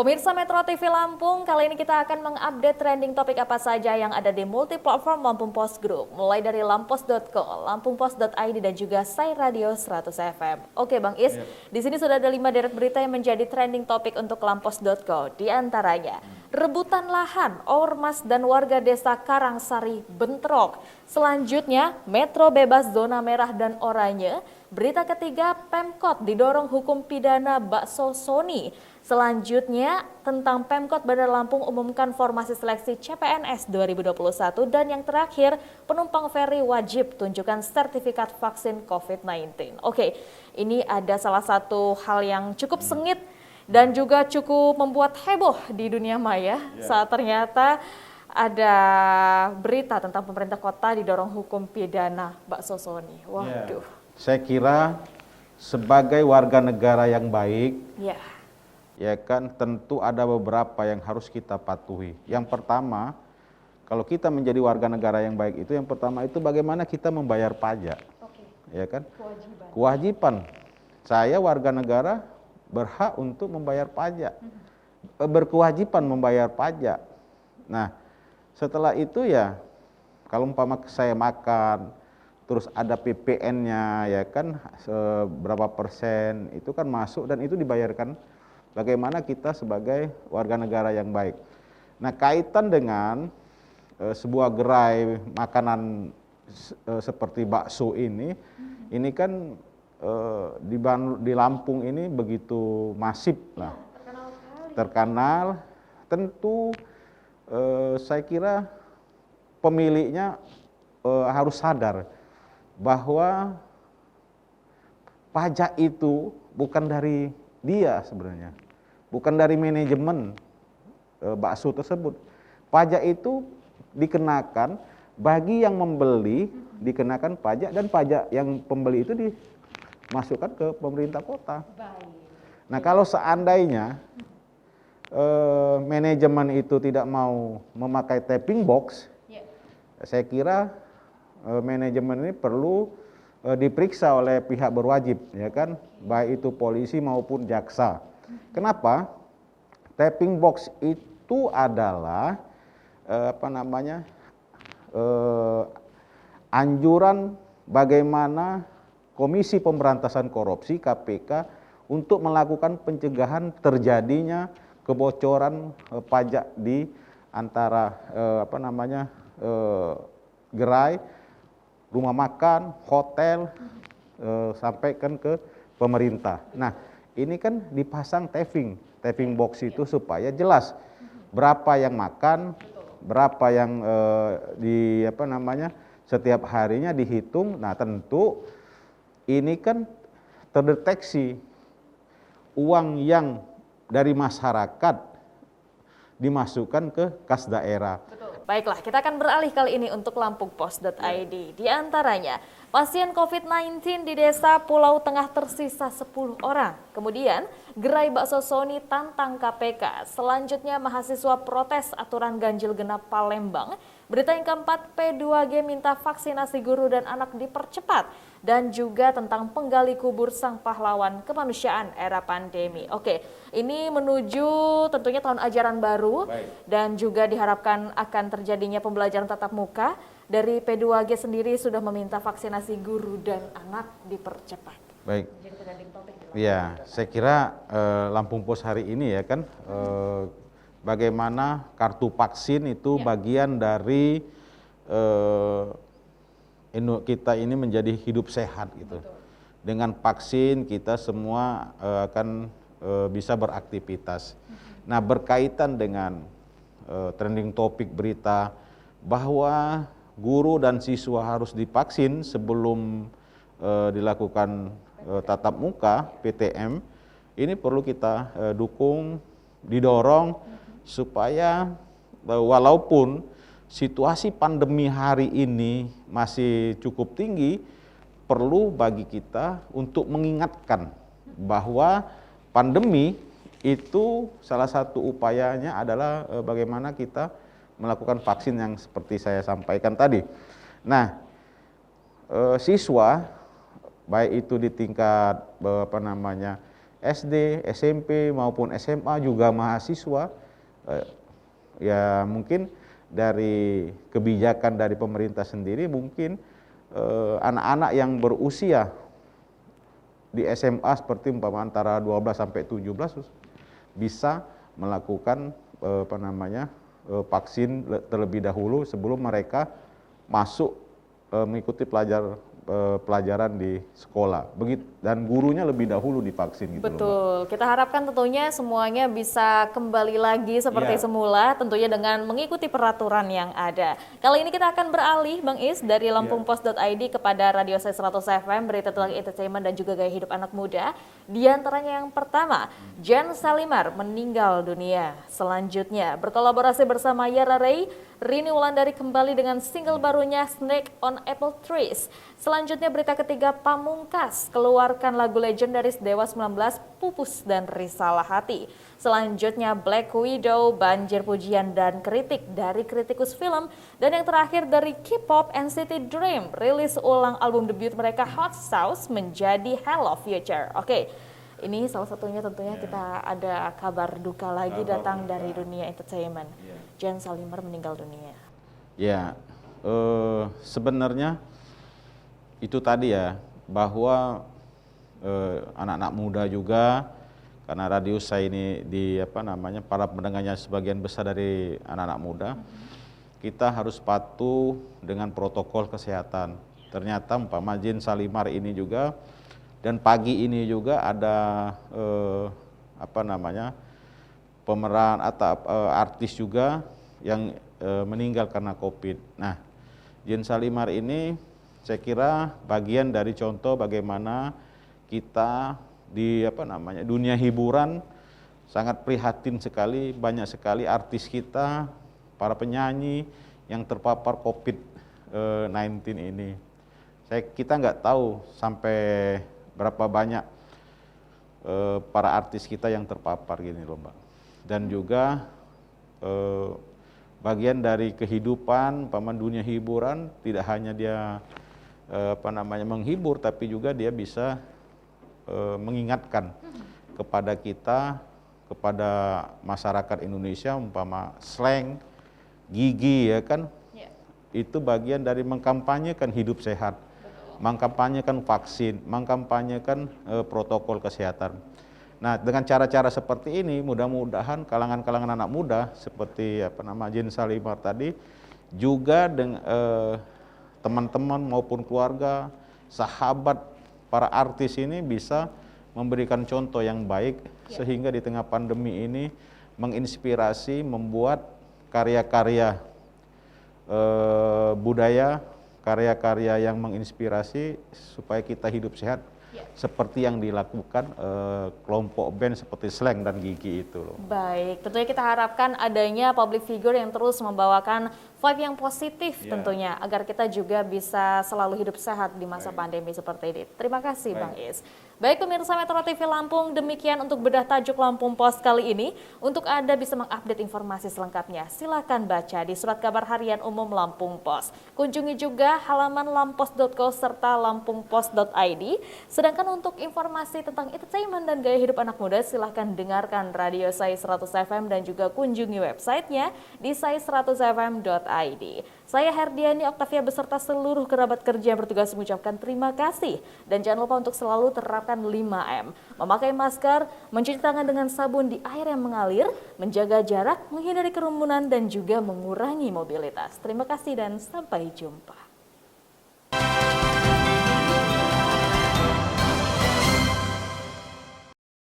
Pemirsa Metro TV Lampung, kali ini kita akan mengupdate trending topik apa saja yang ada di multiplatform Lampung Post Group, mulai dari lampos.co, lampungpost.id dan juga Sai Radio 100 FM. Oke Bang Is, di sini sudah ada 5 deret berita yang menjadi trending topik untuk lampos.co. Di antaranya, rebutan lahan, ormas dan warga desa Karangsari bentrok. Selanjutnya, Metro bebas zona merah dan oranye. Berita ketiga, Pemkot didorong hukum pidana bakso Sony. Selanjutnya, tentang Pemkot Bandar Lampung umumkan formasi seleksi CPNS 2021. Dan yang terakhir, penumpang feri wajib tunjukkan sertifikat vaksin COVID-19. Oke, ini ada salah satu hal yang cukup sengit dan juga cukup membuat heboh di dunia maya saat ternyata ada berita tentang pemerintah kota didorong hukum pidana bakso Sony. Waduh. Saya kira sebagai warga negara yang baik, ya kan, tentu ada beberapa yang harus kita patuhi. Yang pertama, kalau kita menjadi warga negara yang baik itu, yang pertama itu bagaimana kita membayar pajak, ya kan? Kewajiban. Saya warga negara berhak untuk membayar pajak, berkewajiban membayar pajak. Nah, setelah itu ya, kalau umpama saya makan, terus ada PPN-nya, ya kan, berapa persen, itu kan masuk dan itu dibayarkan. Bagaimana kita sebagai warga negara yang baik. Nah, kaitan dengan sebuah gerai makanan seperti bakso ini kan di Lampung ini begitu masif lah. Terkenal, tentu saya kira pemiliknya harus sadar bahwa pajak itu bukan dari dia sebenarnya, bukan dari manajemen bakso tersebut. Pajak itu dikenakan bagi yang membeli, dikenakan pajak, dan pajak yang pembeli itu dimasukkan ke pemerintah kota. Nah, kalau seandainya manajemen itu tidak mau memakai tapping box, saya kira manajemen ini perlu diperiksa oleh pihak berwajib, ya kan, baik itu polisi maupun jaksa. Kenapa? Tapping box itu adalah anjuran bagaimana Komisi Pemberantasan Korupsi (KPK) untuk melakukan pencegahan terjadinya kebocoran pajak di antara gerai, rumah makan, hotel, sampaikan ke pemerintah. Nah, ini kan dipasang tapping box itu supaya jelas berapa yang makan, berapa yang setiap harinya dihitung. Nah, tentu ini kan terdeteksi uang yang dari masyarakat dimasukkan ke kas daerah. Baiklah, kita akan beralih kali ini untuk lampungpost.id. Di antaranya, pasien COVID-19 di desa Pulau Tengah tersisa 10 orang. Kemudian, gerai bakso Sony tantang KPK. Selanjutnya, mahasiswa protes aturan ganjil genap Palembang. Berita yang keempat, P2G minta vaksinasi guru dan anak dipercepat. Dan juga tentang penggali kubur sang pahlawan kemanusiaan era pandemi. Oke, ini menuju tentunya tahun ajaran baru. Dan juga diharapkan akan terjadinya pembelajaran tatap muka. Dari P2G sendiri sudah meminta vaksinasi guru dan anak dipercepat. Baik. Ya, saya kira Lampung Pos hari ini ya kan, bagaimana kartu vaksin itu bagian dari kita ini menjadi hidup sehat gitu. Dengan vaksin kita semua akan bisa beraktivitas. Nah, berkaitan dengan trending topik berita bahwa guru dan siswa harus divaksin sebelum dilakukan tatap muka PTM, ini perlu kita dukung, didorong supaya walaupun situasi pandemi hari ini masih cukup tinggi, perlu bagi kita untuk mengingatkan bahwa pandemi itu salah satu upayanya adalah bagaimana kita melakukan vaksin yang seperti saya sampaikan tadi. Nah, siswa baik itu di tingkat SD, SMP maupun SMA juga mahasiswa, ya mungkin dari kebijakan dari pemerintah sendiri mungkin anak-anak yang berusia di SMA seperti antara 12 sampai 17 bisa melakukan vaksin terlebih dahulu sebelum mereka masuk mengikuti pelajaran di sekolah. Dan gurunya lebih dahulu divaksin gitu. Betul. Kita harapkan tentunya semuanya bisa kembali lagi seperti semula, tentunya dengan mengikuti peraturan yang ada. Kali ini kita akan beralih, Bang Is, dari lampungpost.id kepada Radio Sai 100 FM, berita tentang entertainment dan juga gaya hidup anak muda. Di antaranya yang pertama, Jen Salimar meninggal dunia. Selanjutnya, berkolaborasi bersama Yara Ray, Rini Wulandari kembali dengan single barunya Snake on Apple Trees. Selanjutnya berita ketiga, Pamungkas keluarkan lagu legendaris Dewa 19 Pupus dan Risalah Hati. Selanjutnya Black Widow banjir pujian dan kritik dari kritikus film. Dan yang terakhir dari K-pop NCT Dream rilis ulang album debut mereka Hot Sauce menjadi Hello Future. Oke. Ini salah satunya tentunya kita ada kabar duka lagi datang dari dunia entertainment. Jen Salimar meninggal dunia. Ya, sebenarnya itu tadi ya, bahwa anak-anak muda juga, karena Radio Sai ini para pendengarnya sebagian besar dari anak-anak muda, kita harus patuh dengan protokol kesehatan. Ternyata Jen Salimar ini juga, dan pagi ini juga ada pemeran atau artis juga yang meninggal karena COVID. Nah, Jen Salimar ini saya kira bagian dari contoh bagaimana kita di dunia hiburan sangat prihatin sekali, banyak sekali artis kita, para penyanyi yang terpapar COVID-19 ini. Kita nggak tahu sampai berapa banyak para artis kita yang terpapar gini loh, Mbak. Dan juga bagian dari kehidupan dunia hiburan, tidak hanya dia menghibur, tapi juga dia bisa mengingatkan kepada kita, kepada masyarakat Indonesia, slang, gigi ya kan, itu bagian dari mengkampanyekan hidup sehat, mengkampanyekan vaksin, mengkampanyekan protokol kesehatan. Nah, dengan cara-cara seperti ini, mudah-mudahan kalangan-kalangan anak muda seperti Jen Salimar tadi juga dengan teman-teman maupun keluarga, sahabat para artis ini bisa memberikan contoh yang baik sehingga di tengah pandemi ini menginspirasi, membuat karya-karya budaya, karya-karya yang menginspirasi supaya kita hidup sehat. Seperti yang dilakukan kelompok band seperti Slang dan Gigi itu loh. Baik, tentunya kita harapkan adanya public figure yang terus membawakan vibe yang positif tentunya, agar kita juga bisa selalu hidup sehat di masa pandemi seperti ini. Terima kasih Bang Is. Baik pemirsa Metro TV Lampung, demikian untuk bedah tajuk Lampung Post kali ini. Untuk Anda bisa mengupdate informasi selengkapnya, silakan baca di Surat Kabar Harian Umum Lampung Post. Kunjungi juga halaman lampos.co serta lampungpost.id. Sedangkan untuk informasi tentang entertainment dan gaya hidup anak muda, silahkan dengarkan Radio Sai 100 FM dan juga kunjungi websitenya di sai100fm.id. Saya Herdiani Oktavia beserta seluruh kerabat kerja yang bertugas mengucapkan terima kasih. Dan jangan lupa untuk selalu terapkan 5M. Memakai masker, mencuci tangan dengan sabun di air yang mengalir, menjaga jarak, menghindari kerumunan, dan juga mengurangi mobilitas. Terima kasih dan sampai jumpa.